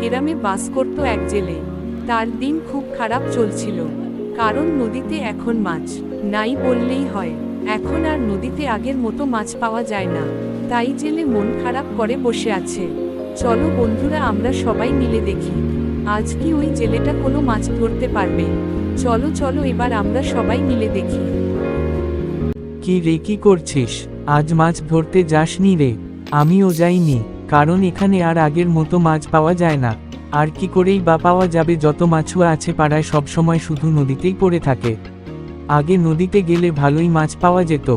গ্রামে বাস করত এক জেলে। তার দিন খুব খারাপ চলছিল, কারণ নদীতে এখন মাছ নাই বললেই হয়। এখন আর নদীতে আগের মতো মাছ পাওয়া যায় না, তাই জেলে মন খারাপ করে বসে আছে। চলো বন্ধুরা, আমরা সবাই মিলে দেখি আজ কি ওই জেলেটা কোনো মাছ ধরতে পারবে। চলো চলো এবার আমরা সবাই মিলে দেখি। কি রে, কি করছিস? আজ মাছ ধরতে যাসনি রে? আমিও যাইনি, কারণ এখানে আর আগের মতো মাছ পাওয়া যায় না। আর কি করেই বা পাওয়া যাবে, যত মাছুয়া আছে পাড়ায় সবসময় শুধু নদীতেই পড়ে থাকে। আগে নদীতে গেলে ভালোই মাছ পাওয়া যেত,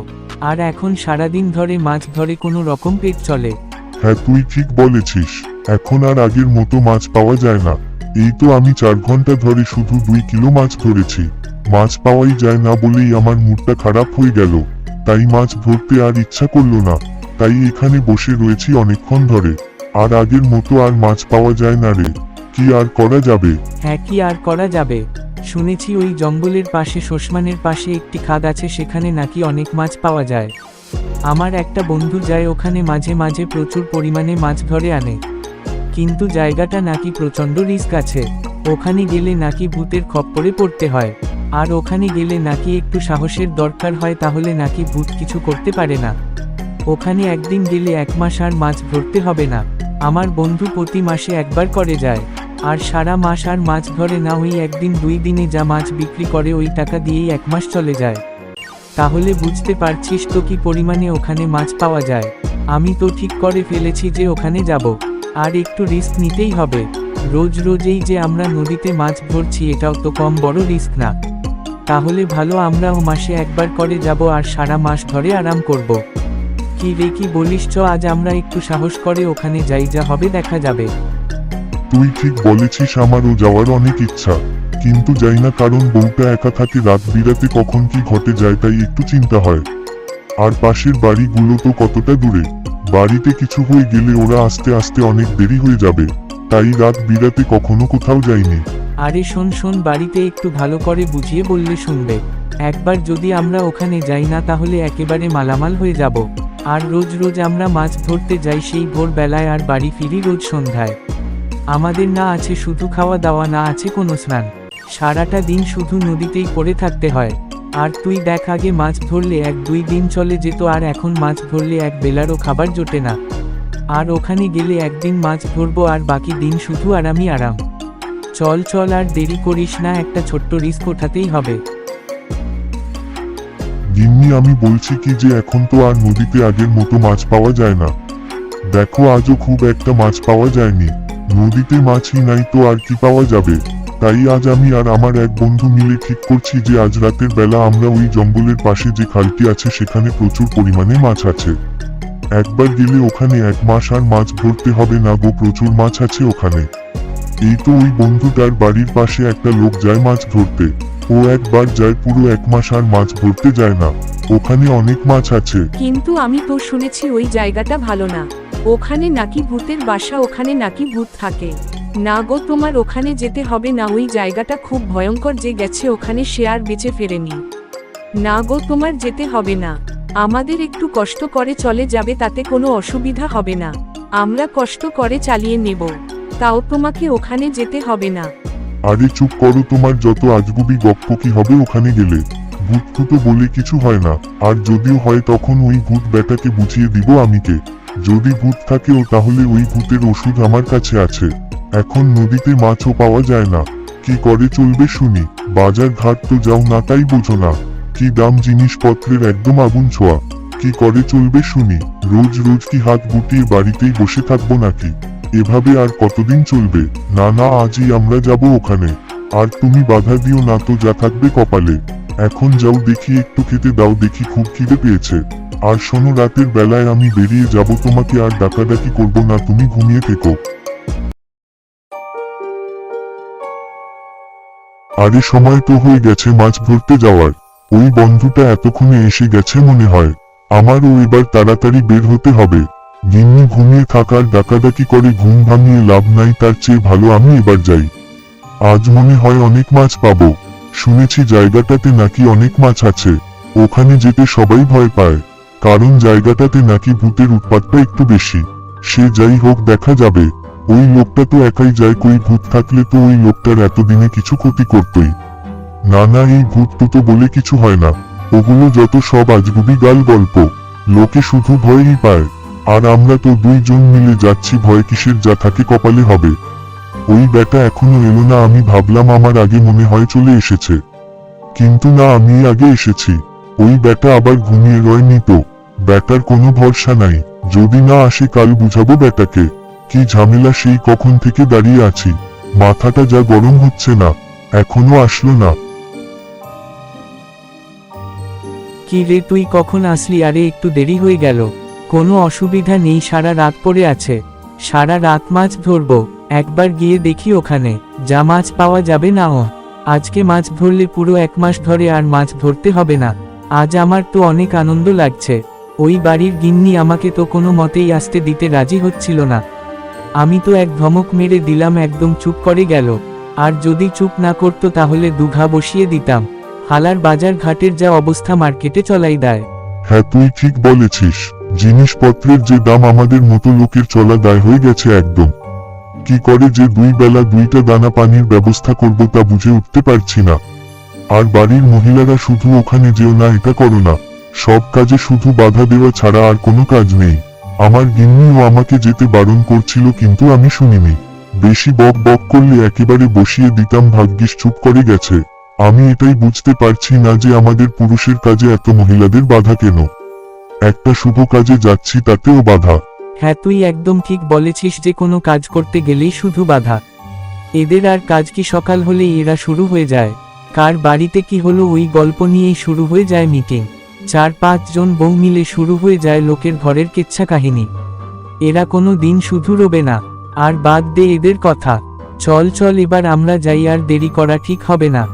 আর এখন সারাদিন ধরে মাছ ধরে কোনো রকম পেট চলে। হ্যাঁ, তুই ঠিক বলেছিস, এখন আর আগের মতো মাছ পাওয়া যায় না। এই তো আমি 4 ঘন্টা ধরে শুধু 2 কিলো মাছ ধরেছি। মাছ পাওয়াই যায় না বলেই আমার মুডটা খারাপ হয়ে গেল, তাই মাছ ধরতে আর ইচ্ছা করলো না। তাই এখানে বসে রয়েছি অনেকক্ষণ ধরে। আর আগের মতো আর মাছ পাওয়া যায় না রে, কি আর করা যাবে? হ্যাঁ, কি আর করা যাবে? শুনেছি ওই জঙ্গলের পাশে শোষমানের পাশে একটি খাদ আছে, সেখানে নাকি অনেক মাছ পাওয়া যায়। আমার একটা বন্ধু যায় ওখানে, মাঝে মাঝে প্রচুর পরিমাণে মাছ ধরে আনে। কিন্তু জায়গাটা নাকি প্রচণ্ড রিস্ক আছে। ওখানে গেলে নাকি ভূতের খপ্পরে পড়তে হয়, আর ওখানে গেলে নাকি একটু সাহসের দরকার হয়, তাহলে নাকি ভূত কিছু করতে পারে না। ওখানে একদিন গেলে 1 মাস আর মাছ ধরতে হবে না। আমার বন্ধু প্রতি মাসে একবার করে যায়, আর সারা মাস আর মাছ ধরে না। ওই একদিন 2 দিনে যা মাছ বিক্রি করে ওই টাকা দিয়েই 1 মাস চলে যায়। তাহলে বুঝতে পারছিস তো কি পরিমাণে ওখানে মাছ পাওয়া যায়। আমি তো ঠিক করে ফেলেছি যে ওখানে যাব, আর একটু রিস্ক নিতেই হবে। রোজ রোজই যে আমরা নদীতে মাছ ধরছি, এটাও তো কম বড় রিস্ক না। তাহলে ভালো, আমরাও মাসে একবার করে যাব আর সারা মাস ধরে আরাম করব। কি রে, কি বলিস? চ আজ আমরা একটু সাহস করে ওখানে যাই, যা হবে দেখা যাবে। তুই ঠিক বলেছিস, আমারও যাওয়ার অনেক ইচ্ছা, কিন্তু যাই না, কারণ বউটা একা থাকে, রাত বিরাতে কখন কি ঘটে যায় তাই একটু চিন্তা হয়। আর পাশের বাড়িগুলো তো কতটা দূরে, বাড়িতে কিছু হয়ে গেলে ওরা আস্তে আস্তে অনেক দেরি হয়ে যাবে, তাই রাত বিরাতে কখনো কোথাও যাইনি। আরে শোন শোন, বাড়িতে একটু ভালো করে বুঝিয়ে বললে শুনবে। একবার যদি আমরা ওখানে যাই না, তাহলে একেবারে মালামাল হয়ে যাব। আর রোজ রোজ আমরা মাছ ধরতে যাই সেই ভোরবেলায়, আর বাড়ি ফিরি রোজ সন্ধ্যায়। আমাদের না আছে শুধু খাওয়া দাওয়া, না আছে কোনো স্নান। সারাটা দিন শুধু নদীতেই পড়ে থাকতে হয়। আর তুই দেখ, আগে মাছ ধরলে 1-2 দিন চলে যেত, আর এখন মাছ ধরলে 1 বেলারও খাবার জোটে না। আর ওখানে গেলে একদিন মাছ ধরবো আর বাকি দিন শুধু আরামই আরাম। চল চল, আর দেরি করিস না, একটা ছোট্ট রিস্ক ওঠাতেই হবে। গিন্নি, আমি বলছি কি যে এখন তো আর নদীতে আগের মতো মাছ পাওয়া যায় না। দেখো, আজও খুব একটা মাছ পাওয়া যায়নি। নদীতে মাছই নাই তো আর কি পাওয়া যাবে। তাই আজ আমি আর আমার এক বন্ধু মিলে ঠিক করছি যে আজ রাতের বেলা আমরা ওই জঙ্গলের পাশে যে খালটি আছে সেখানে প্রচুর পরিমাণে মাছ আছে। একবার গেলে ওখানে 1 মাস আর মাছ ধরতে হবে না গো, প্রচুর মাছ আছে ওখানে। এই তো ওই বন্ধুটার বাড়ির পাশে একটা লোক যায় মাছ ধরতে, ও একবার যায় পুরো 1 মাস আর মাছ ধরতে যায় না। ওখানে অনেক মাছ আছে। কিন্তু আমি তো শুনেছি ওই জায়গাটা ভালো না, ওখানে নাকি ভূতের বাসা, ওখানে নাকি ভূত থাকে। না গো, তোমার ওখানে যেতে হবে না, ওই জায়গাটা খুব ভয়ঙ্কর, যে গেছে ওখানে সে আর বেঁচে ফেরেনি। না গো, তোমার যেতে হবে না, আমাদের একটু কষ্ট করে চলে যাবে, তাতে কোনো অসুবিধা হবে না। আমরা কষ্ট করে চালিয়ে নেব, তাও তোমাকে ওখানে যেতে হবে না। আরে চুপ করো, তোমার যত আজগুবি গপ্প কি হবে ওখানে গেলে? ভূত ফুতো বলে কিছু হয় না, আর যদিও হয় তখন ওই ভূত বেটাকে বুঝিয়ে দিব আমিকে। যদি ভূত থাকেও তাহলে ওই ভূতের ওষুধ আমার কাছে আছে। এখন নদীতে মাছও পাওয়া যায় না, কি করে চলবে শুনি? বাজার ঘাট তো যাও না, তাই বোঝো না? কি দাম জিনিসপত্রের, একদম আগুন ছোঁয়া। কি করে চলবে শুনি? রোজ রোজ কি হাত গুটিয়ে বাড়িতেই বসে থাকবো নাকি? এভাবে আর কতদিন চলবে? না না, আজই আমরা যাব ওখানে। আর তুমি বাধা দিও না তো, যা থাকবে কপালে। এখন যাও, দেখি একটু খেতে দাও, দেখি খুব খিদে পেয়েছে। আর শোনো, রাতের বেলায় আমি বেরিয়ে যাব, তোমাকে আর ডাকাডাকি করবো না, তুমি ঘুমিয়ে থেকো। আরে সময় তো হয়ে গেছে মাছ ধরতে যাওয়ার। ওই বন্ধুটা এতক্ষণে এসে গেছে মনে হয়। আমারও এবার তাড়াতাড়ি বের হতে হবে। গিন্নি, ঘুমিয়ে থাকার ডাকাডাকি করে ঘুম ভাঙিয়ে লাভ নাই, তার চেয়ে ভালো আমি এবার যাই। আজ মনে হয় অনেক মাছ পাবো। শুনেছি জায়গাটাতে নাকি অনেক মাছ আছে। ওখানে যেতে সবাই ভয় পায়, কারণ জায়গাটাতে নাকি ভূতের উৎপাতটা একটু বেশি। সে যাই হোক, দেখা যাবে। ওই লোকটা তো একাই যায়, কই ভূত থাকলে তো ওই লোকটার এতদিনে কিছু ক্ষতি করতই। না না, এই ভূত তো বলে কিছু হয় না, ওগুলো যত সব আজগুবি গাল গল্প, লোকে শুধু ভয়ই পায়। আর আমরা তো দুইজন মিলে যাচ্ছি, ভয় কিসের, যা থাকে কপালে হবে। ওই ব্যাটা এখনো এলো না, আমি ভাবলাম আমার আগে মনে হয় চলে এসেছে, কিন্তু না, আমি আগে এসেছি। ওই ব্যাটা আবার ঘুমিয়ে রয়নি তো, ব্যাটার কোনো ভরসা নাই, যদি না আসে কাল বুঝাবো ব্যাটাকে। কি ঝামেলা, সেই কখন থেকে দাঁড়িয়ে আছি, মাথাটা যা গরম হচ্ছে না, এখনো আসলো না। কি রে, তুই কখন আসলি? আরে একটু দেরি হয়ে গেল। কোনো অসুবিধা নেই, সারা রাত পড়ে আছে, সারা রাত মাছ ধরবো। একবার গিয়ে দেখি ওখানে যা মাছ পাওয়া যাবে। না আজকে মাছ ধরলে পুরো 1 মাস ধরে আর মাছ ধরতে হবে না। আজ আমার তো অনেক আনন্দ লাগছে। ওই বাড়ির গিন্নি আমাকে তো কোনো মতেই আসতে দিতে রাজি হচ্ছিল না। আমি তো এক ধমক মেরে দিলাম, একদম চুপ করে গেল। আর যদি চুপ না করতো তাহলে দুঘা বসিয়ে দিতাম। হালার বাজার ঘাটের যা অবস্থা, মার্কেটে চলাই দায়। হ্যাঁ, তুই ঠিক বলেছিস, জিনিসপত্রের যে দাম, আমাদের মতো লোকের চলা দায় হয়ে গেছে একদম। কি করে যে 2 বেলা 2টা দানা পানির ব্যবস্থা করব তা বুঝে উঠতে পারছি না। আর বাড়ির মহিলারা শুধু ওখানে যেও না, এটা করো না, সব কাজে শুধু বাধা দেওয়া ছাড়া আর কোনো কাজ নেই। আমার গিন্নিও আমাকে যেতে বারণ করছিল, কিন্তু আমি শুনিনি। বেশি বক বক করলে একেবারে বসিয়ে দিতাম, ভাগ্যিস চুপ করে গেছে। আমি এটাই বুঝতে পারছি না যে আমাদের পুরুষের কাজে এত মহিলাদের বাধা কেন। একটা শুভ কাজে যাচ্ছি, তাতেও বাধা। হ্যাঁ, তুই একদম ঠিক বলেছিস, যে কোনো কাজ করতে গেলেই শুধু বাধা। এদের আর কাজ কি, সকাল হলেই এরা শুরু হয়ে যায়। কার বাড়িতে কি হলো ওই গল্প নিয়েই শুরু হয়ে যায় মিটিং। 4-5 জন বউ মিলে শুরু হয়ে যায় লোকের ঘরের কেচ্ছা কাহিনী। এরা কোনো দিন শুধু রবে না। আর বাদ দে এদের কথা, চল চল এবার আমরা যাই, আর দেরি করা ঠিক হবে না।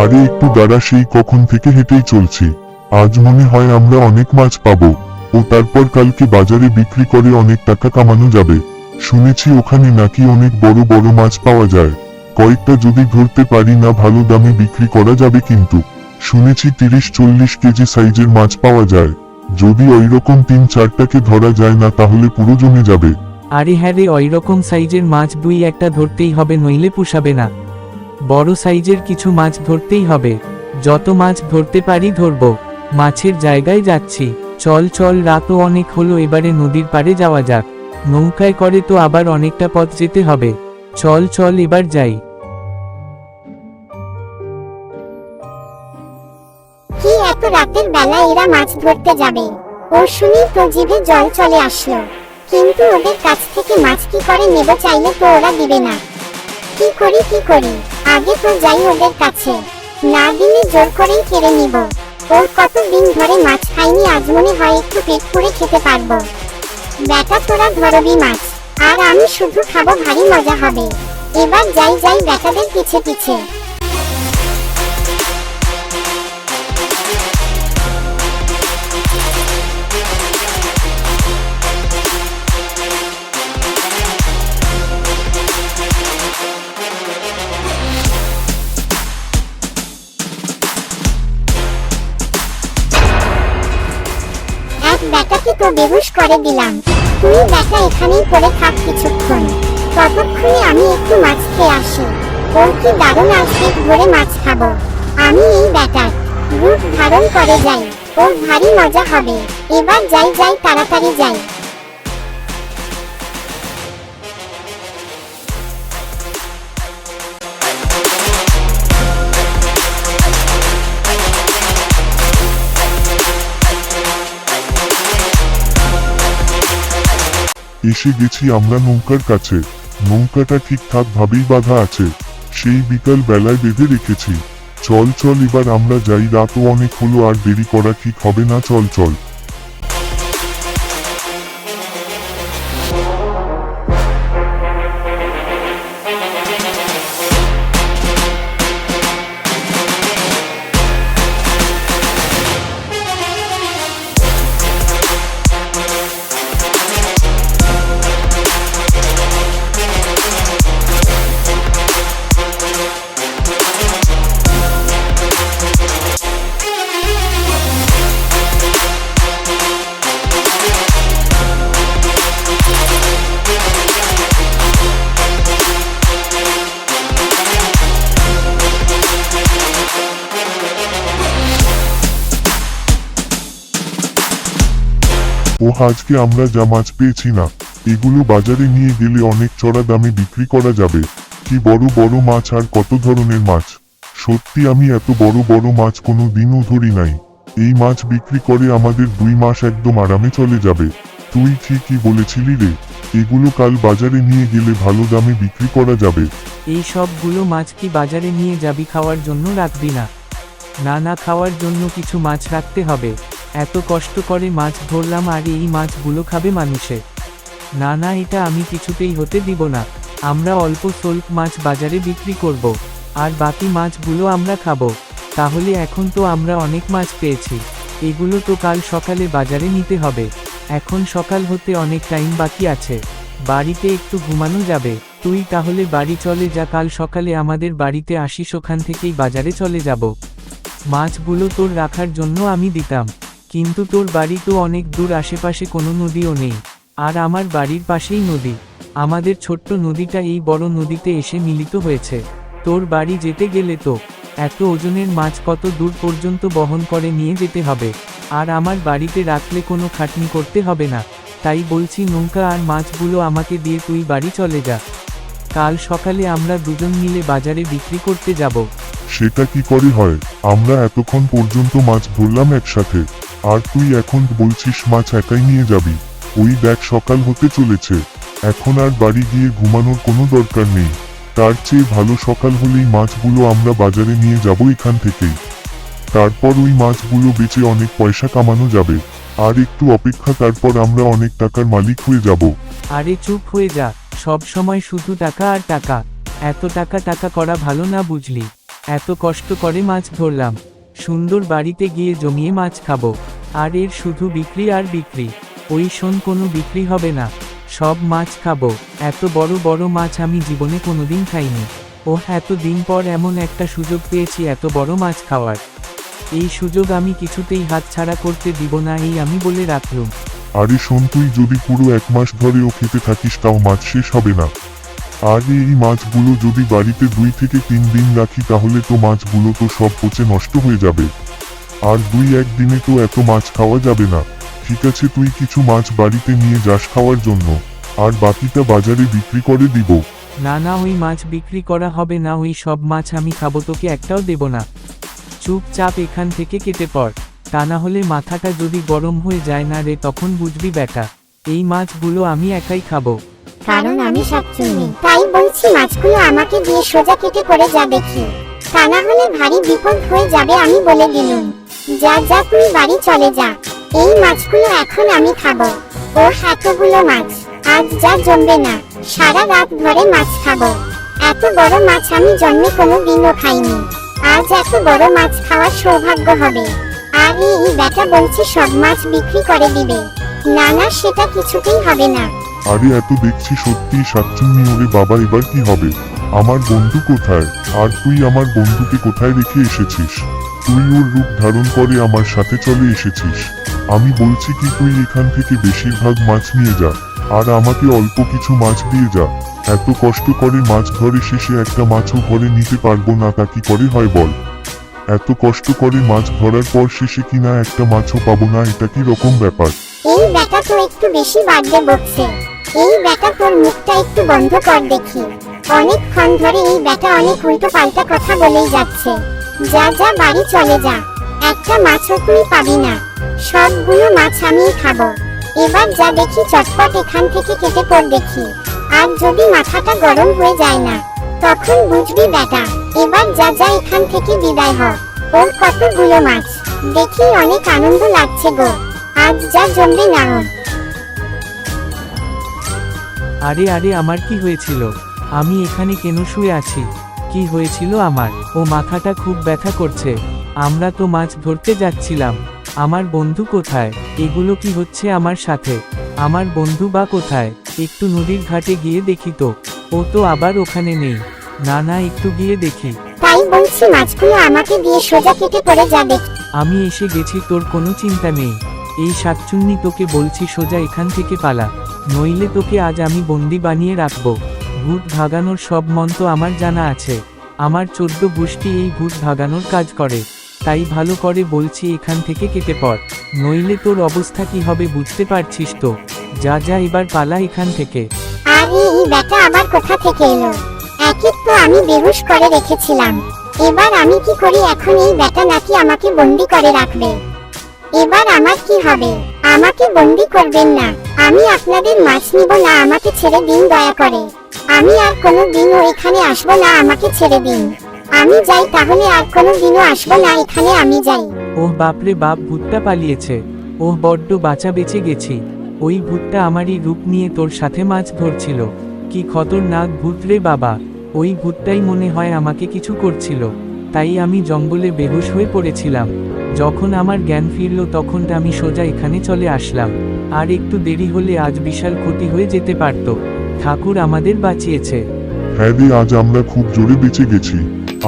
আরে একটু দাঁড়া, সেই কখন থেকে হেঁটেই চলছি, আজ মনে হয় আমরা অনেক মাছ পাবো। ও তারপর কালকে বাজারে বিক্রি করে অনেক টাকা কামানো যাবে। শুনেছি ওখানে নাকি অনেক বড় বড় মাছ পাওয়া যায়। কয়েকটা যদি ধরতে পারি না, ভালো দামে বিক্রি করা যাবে। কিন্তু শুনেছি 30-40 কেজি সাইজের মাছ পাওয়া যায়। যদি ওইরকম 3-4টাকে ধরা যায় না, তাহলে পুরো জমে যাবে। আরে হ্যাঁ রে, ওইরকম সাইজের মাছ 2-1টা ধরতেই হবে, নইলে পুষাবে না। বড় সাইজের কিছু মাছ ধরতেই হবে। যত মাছ ধরতে পারি ধরবো। মাছের জায়গায় যাচ্ছি, চল চল, রাতও অনেক হলো, এবারে নদীর পাড়ে যাওয়া যাক। নৌকায় করে তো আবার অনেকটা পথ যেতে হবে। চল চল এবার যাই। কি এত রাতের বেলা এরা মাছ ধরতে যাবে? ও শুনি তো জিভে জল চলে আসলো। কিন্তু ওদের কাছ থেকে মাছ কি করে নেব, চাইলে তো ওরা দিবে না। কি করি, আগে তো যাই ওদের কাছে, না দিলে জোর করেই কেড়ে নিব। ওর কতদিন ধরে মাছ খাইনি, আজ মনে হয় একটু পেট পুরে খেতে পারবো। বেটা তোরা ধরবি মাছ, আর আমি শুধু খাবো, ভারী মজা হবে। এবার যাই বেটাদের পিছে পিছে। বেটাকে তো বেহুশ করে দিলাম। তুই বেটা এখানেই পড়ে থাক কিছুক্ষণ, ততক্ষণে আমি একটু মাছ খেয়ে আসি। ওর কি দারুণ আসবে, ধরে মাছ খাবো। আমি এই বেটার রূপ ধারণ করে যাই, ওর ভারী মজা হবে। এবার যাই তাড়াতাড়ি যাই। এসে গেছি আমরা নৌকার কাছে। নৌকাটা ঠিকঠাক ভাবেই বাঁধা আছে, সেই বিকাল বেলায় বেঁধে রেখেছি। চল চল এবার আমরা যাই, রাতও অনেক হলো, আর দেরি করা ঠিক হবে না। চল চল। ও আজকে আমরা যা মাছ পেয়েছি না, এগুলো বাজারে নিয়ে গেলে অনেক চড়া দামে বিক্রি করা যাবে। কি বড় বড় মাছ আর কত ধরনের মাছ! সত্যি আমি এত বড় বড় মাছ কোনো দিনও ধরি নাই। এই মাছ বিক্রি করে আমাদের 2 মাস একদম আরামে চলে যাবে। তুই ঠিকই বলেছিলি রে, এগুলো কাল বাজারে নিয়ে গেলে ভালো দামে বিক্রি করা যাবে। এই সবগুলো মাছ কি বাজারে নিয়ে যাবি খাওয়ার জন্য রাখবি না? না না, খাওয়ার জন্য কিছু মাছ রাখতে হবে। এত কষ্ট করে মাছ ধরলাম আর এই মাছগুলো খাবে মানুষে? না না, এটা আমি কিছুতেই হতে দিব না। আমরা অল্প স্বল্প মাছ বাজারে বিক্রি করব, আর বাকি মাছগুলো আমরা খাবো। তাহলে এখন তো আমরা অনেক মাছ পেয়েছি, এগুলো তো কাল সকালে বাজারে নিতে হবে। এখন সকাল হতে অনেক টাইম বাকি আছে, বাড়িতে একটু ঘুমানো যাবে। তুই তাহলে বাড়ি চলে যা, কাল সকালে আমাদের বাড়িতে আসিস, ওখান থেকেই বাজারে চলে যাব। মাছগুলো তোর রাখার জন্য আমি দিতাম, কিন্তু তোর বাড়ি তো অনেক দূর, আশেপাশে কোনো নদীও নেই। আর আমার বাড়ির পাশেই নদী, আমাদের ছোট্ট নদীটা এই বড় নদীতে এসে মিলিত হয়েছে। তোর বাড়ি যেতে গেলে তো এত ওজনের মাছ কত দূর পর্যন্ত বহন করে নিয়ে যেতে হবে। আর আমার বাড়িতে রাখলে কোনো খাটনি করতে হবে না। তাই বলছি, নৌকা আর মাছগুলো আমাকে দিয়ে তুই বাড়ি চলে যা। কাল সকালে আমরা দুজন মিলে বাজারে বিক্রি করতে যাব। সেটা কি করে হয়? আমরা এতক্ষণ পর্যন্ত মাছ ধরলাম একসাথে, আর তুই এখন বলছিস মাছ একাই নিয়ে যাবি? ওই দেখ সকাল হতে চলেছে, এখন আর বাড়ি গিয়ে ঘুমানোর কোনো দরকার নেই। তার চেয়ে ভালো সকাল হলেই মাছগুলো আমরা বাজারে নিয়ে যাব এখান থেকেই। তারপর ওই মাছগুলো বেচে অনেক পয়সা কামানো যাবে। আর একটু অপেক্ষা, তারপর আমরা অনেক টাকার মালিক হয়ে যাব। আরে চুপ হয়ে যা, সব সময় শুধু টাকা আর টাকা। এত টাকা টাকা করা ভালো না, বুঝলি? এত কষ্ট করে মাছ ধরলাম, সুন্দর বাড়িতে গিয়ে জমিয়ে মাছ খাবো, আর এর শুধু বিক্রি আর বিক্রি। ওই শোন, কোনো বিক্রি হবে না, সব মাছ খাবো। এত বড় বড় মাছ আমি জীবনে কোনোদিন খাইনি। এত দিন পর এমন একটা সুযোগ পেয়েছি এত বড় মাছ খাওয়ার। এই সুযোগ আমি কিছুতেই হাতছাড়া করতে দিব না, এই আমি বলে রাখলুম। আরে শোন, তুই যদি পুরো 1 মাস ধরেও খেতে থাকিস তাও মাছ শেষ হবে না। আর এই মাছগুলো যদি বাড়িতে 2 থেকে 3 দিন রাখি তাহলে তো মাছগুলো তো সব পচে নষ্ট হয়ে যাবে। আর 2-1 দিনে তো এত মাছ খাওয়া যাবে না। ঠিক আছে, তুই কিছু মাছ বাড়িতে নিয়ে যাস খাওয়ার জন্য, আর বাকিটা বাজারে বিক্রি করে দিব। না না, ওই মাছ বিক্রি করা হবে না, ওই সব মাছ আমি খাবো, তোকে একটাও দেব না। চুপচাপ এখান থেকে কেটে পড়, তা না হলে মাথাটা যদি গরম হয়ে যায় না রে, তখন বুঝবি বেটা। এই মাছগুলো আমি একাই খাবো। কারণ আমি শাকচুন্নি, তাই বলছি মাছগুলো আমাকে দিয়ে সোজা কেটে পড়ে যা দেখি, তা না হলে ভারী বিপদ হয়ে যাবে, আমি বলে দিলুম। যা যা, তুই বাড়ি চলে যা, এই মাছগুলো এখন আমি খাবো। এতগুলো মাছ আজ যা জমবে না, সারা রাত ধরে মাছ খাবো। এত বড় মাছ আমি জন্মে কোনো দিনও খাইনি, আজ এত বড় মাছ খাওয়ার সৌভাগ্য হবে। আর এই বেটা বলছে সব মাছ বিক্রি করে দিবে। না না, সেটা কিছুতেই হবে না। আরে এত দেখছি সত্যি শাকচুন্নি, ওরে বাবা, এবার কি হবে? আমার বন্ধু কোথায়? আর তুই আমার বন্ধুকে কোথায় রেখে এসেছিস? তুই ওর রূপ ধারণ করে আমার সাথে চলে এসেছিস। আমি বলছি কি, তুই এখান থেকে বেশিরভাগ মাছ নিয়ে যা, আর আমাকে অল্প কিছু মাছ দিয়ে যা। এত কষ্ট করে মাছ ধরে শেষে একটা মাছও ঘরে নিতে পারবো না, তা কি করে হয় বল? এত কষ্ট করে মাছ ধরার পর শেষে কিনা একটা মাছও পাবো না, এটা কি রকম ব্যাপার? এই বেটা তো একটু বেশি বাড়বে বকছে। এই বেটা, তোর মুখটা একটু বন্ধ কর দেখি। অনেকক্ষণ ধরে এই বেটা অনেক উল্টো পাল্টা কথা বলেই যাচ্ছে। যা যা, বাড়ি চলে যা, একটা মাছও তুই পাবি না, সবগুলো মাছ আমিই খাবো। এবার যা দেখি, চটপট এখান থেকে কেটে পড় দেখি। আর যদি মাথাটা গরম হয়ে যায় না, তখন বুঝবি বেটা। এবার যা যা, এখান থেকে বিদায় হ। ওর কতগুলো মাছ দেখি, অনেক আনন্দ লাগছে গো, আজ যা জমবে না ওর। আরে আরে, আমার কি হয়েছিল? আমি এখানে কেন শুয়ে আছি? কি হয়েছিল আমার? মাথাটা খুব ব্যথা করছে। আমরা তো মাছ ধরতে যাচ্ছিলাম, আমার বন্ধু কোথায়? এগুলো কি হচ্ছে আমার সাথে? আমার বন্ধু বা কোথায়? একটু নদীর ঘাটে গিয়ে দেখি তো। ও তো আবার ওখানে নেই। না না, একটু গিয়ে দেখি। তাই বলছি মাছগুলো আমাকে দিয়ে সোজা কেটে পড়ে যা দেখি। আমি এসে গেছি, তোর কোনো চিন্তা নেই। এই শাকচুন্নি, তোকে বলছি সোজা এখান থেকে পালা, নইলে তোকে আজ আমি বন্দি বানিয়ে রাখবো। ভূত ভাগানোর সব মন্ত্র আমার জানা আছে, আমার 14 গোষ্ঠী এই ভূত ভাগানোর কাজ করে। তাই ভালো করে বলছি এখান থেকে কেটে পড়, নইলে তোর অবস্থা কি হবে বুঝতে পারছিস তো। যা যা এবার পালা এখান থেকে। আরে এই ব্যাটা আবার কোথা থেকে এলো? একই তো আমি বেহুশ করে রেখেছিলাম। এবার আমি কি করি এখন? এই ব্যাটা নাকি আমাকে বন্দি করে রাখবে। এবার আমার কি হবে? আমাকে বন্দি করবেন না, আমি আপনাদের মাছ নিব না, আমাকে ছেড়ে দিন দয়া করে। আমি আর কোনো দিনও এখানে আসবো না, আমাকে ছেড়ে দিন। আমি যাই তাহলে, আর কোনো দিনও আসবো না এখানে, আমি যাই। ওহ বাপরে বাপ, ভূতটা পালিয়েছে। ওহ বড্ড বাঁচা বেঁচে গেছি। ওই ভূতটা আমারই রূপ নিয়ে তোর সাথে মাছ ধরছিল। কি খতরনাক ভূত রে বাবা। ওই ভূতটাই মনে হয় আমাকে কিছু করছিল, তাই আমি জঙ্গলে বেহুশ হয়ে পড়েছিলাম। যখন আমার জ্ঞান ফিরল তখন আমি সোজা এখানে চলে আসলাম। আর একটু দেরি হলে আজ বিশাল ক্ষতি হয়ে যেতে পারত। ঠাকুর আমাদের বাঁচিয়েছে। হ্যাঁ রে, আজ আমরা খুব জোরে বেঁচে গেছি।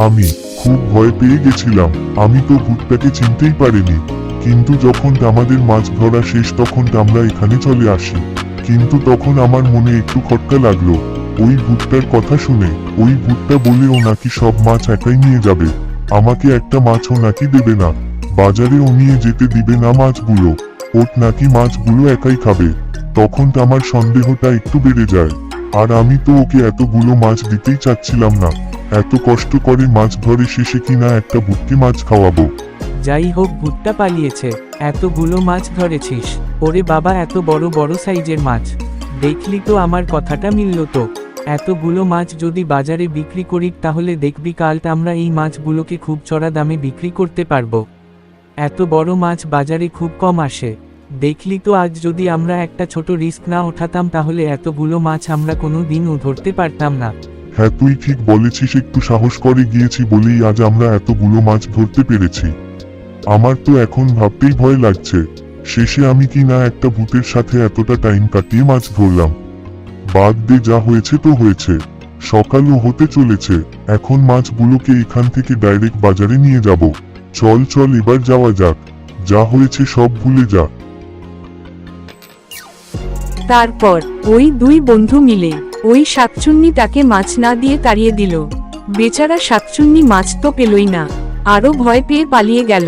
আমি খুব ভয় পেয়ে গেছিলাম। আমি তো ভূতটাকে চিনতেই পারিনি, কিন্তু যখন আমাদের মাছ ধরা শেষ তখন আমরা এখানে চলে আসি। কিন্তু তখন আমার মনে একটু খটকা লাগলো ওই ভূতটার কথা শুনে। ওই ভূতটা বলে ও নাকি সব মাছ একাই নিয়ে যাবে, আমাকে একটা মাছও নাকি দেবে না, বাজারে ও নিয়ে যেতে দিবে না মাছগুলো, ওট নাকি মাছগুলো একাই খাবে। তখন আমার সন্দেহটা একটু বেড়ে যায়। আর আমি তো ওকে এতগুলো মাছ দিতেই চাচ্ছিলাম না। এত কষ্ট করে মাছ ধরে শেষে কিনা একটা ভূতকে মাছ খাওয়াবো। যাই হোক, ভূতটা পালিয়েছে। এতগুলো মাছ ধরেছিস? ওরে বাবা, এত বড় বড় সাইজের মাছ। দেখলি তো আমার কথাটা মিলল তো। এতগুলো মাছ যদি বাজারে বিক্রি করি তাহলে দেখবি কাল আমরা এই মাছগুলোকে খুব চড়া দামে বিক্রি করতে পারবো। এত বড় মাছ বাজারে খুব কম আসে। দেখলি তো আজ যদি আমরা একটা ছোট রিস্ক না ওঠাতাম তাহলে এতগুলো মাছ আমরা কোনো দিনও ধরতে পারতাম না। হ্যাঁ তুই ঠিক বলেছিস, একটু সাহস করে গিয়েছি বলেই আজ আমরা এতগুলো মাছ ধরতে পেরেছি। আমার তো এখন ভাবতেই ভয় লাগছে, শেষে আমি কি না একটা ভূতের সাথে এতটা টাইম কাটিয়ে মাছ ধরলাম। বাদ দে, যা হয়েছে তো হয়েছে। সকালও হতে চলেছে, এখন মাছগুলোকে এখান থেকে ডাইরেক্ট বাজারে নিয়ে যাব। চল চল এবার যাওয়া যাক, যা হয়েছে সব ভুলে যা। তারপর ওই দুই বন্ধু মিলে ওই শাকচুন্নিটাকে মাছ না দিয়ে তাড়িয়ে দিল। বেচারা শাকচুন্নি মাছ তো পেলই না, আরো ভয় পেয়ে পালিয়ে গেল।